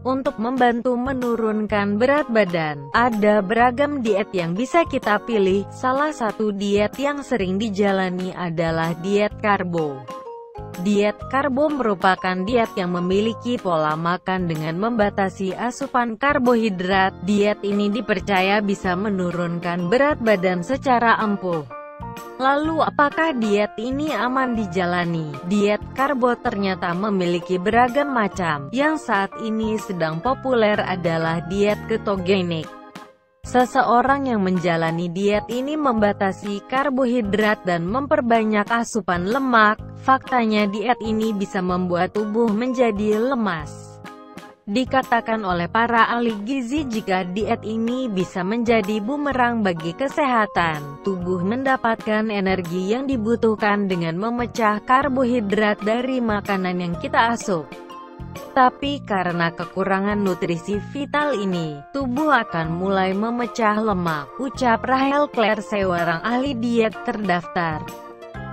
Untuk membantu menurunkan berat badan, ada beragam diet yang bisa kita pilih. Salah satu diet yang sering dijalani adalah diet karbo. Diet karbo merupakan diet yang memiliki pola makan dengan membatasi asupan karbohidrat. Diet ini dipercaya bisa menurunkan berat badan secara ampuh. Lalu apakah diet ini aman dijalani? Diet karbo ternyata memiliki beragam macam. Yang saat ini sedang populer adalah diet ketogenik. Seseorang yang menjalani diet ini membatasi karbohidrat dan memperbanyak asupan lemak. Faktanya diet ini bisa membuat tubuh menjadi lemas. Dikatakan oleh para ahli gizi jika diet ini bisa menjadi bumerang bagi kesehatan. Tubuh mendapatkan energi yang dibutuhkan dengan memecah karbohidrat dari makanan yang kita asup. Tapi karena kekurangan nutrisi vital ini, tubuh akan mulai memecah lemak, ucap Rachel Claire, seorang ahli diet terdaftar.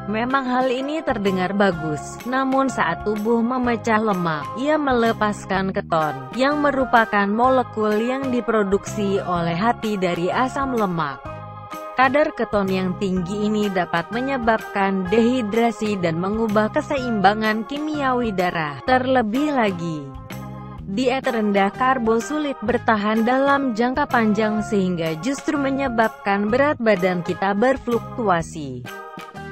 Memang hal ini terdengar bagus, namun saat tubuh memecah lemak, ia melepaskan keton, yang merupakan molekul yang diproduksi oleh hati dari asam lemak. Kadar keton yang tinggi ini dapat menyebabkan dehidrasi dan mengubah keseimbangan kimiawi darah. Terlebih lagi, diet rendah karbo sulit bertahan dalam jangka panjang sehingga justru menyebabkan berat badan kita berfluktuasi.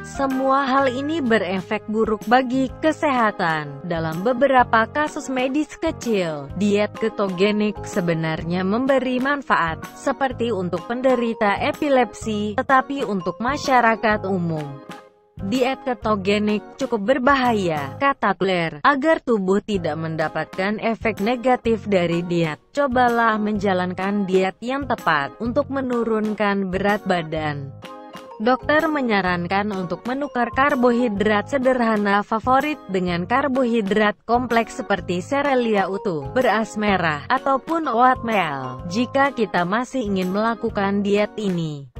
Semua hal ini berefek buruk bagi kesehatan. Dalam beberapa kasus medis kecil, diet ketogenik sebenarnya memberi manfaat, seperti untuk penderita epilepsi, tetapi untuk masyarakat umum, diet ketogenik cukup berbahaya, kata Claire. Agar tubuh tidak mendapatkan efek negatif dari diet, cobalah menjalankan diet yang tepat untuk menurunkan berat badan. Dokter menyarankan untuk menukar karbohidrat sederhana favorit dengan karbohidrat kompleks seperti serealia utuh, beras merah, ataupun oatmeal, jika kita masih ingin melakukan diet ini.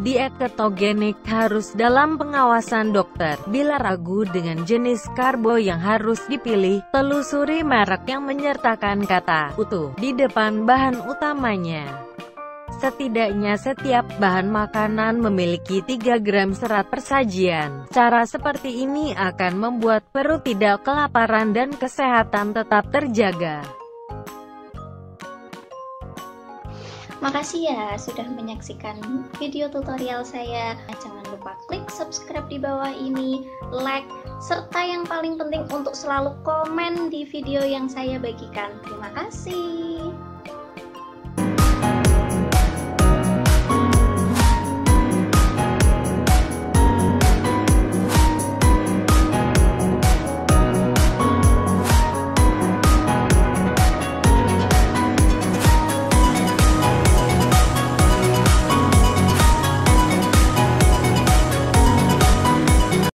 Diet ketogenik harus dalam pengawasan dokter. Bila ragu dengan jenis karbo yang harus dipilih, telusuri merek yang menyertakan kata utuh di depan bahan utamanya. Setidaknya setiap bahan makanan memiliki 3 gram serat per sajian. Cara seperti ini akan membuat perut tidak kelaparan dan kesehatan tetap terjaga. Makasih ya sudah menyaksikan video tutorial saya. Jangan lupa klik subscribe di bawah ini, like, serta yang paling penting untuk selalu komen di video yang saya bagikan. Terima kasih.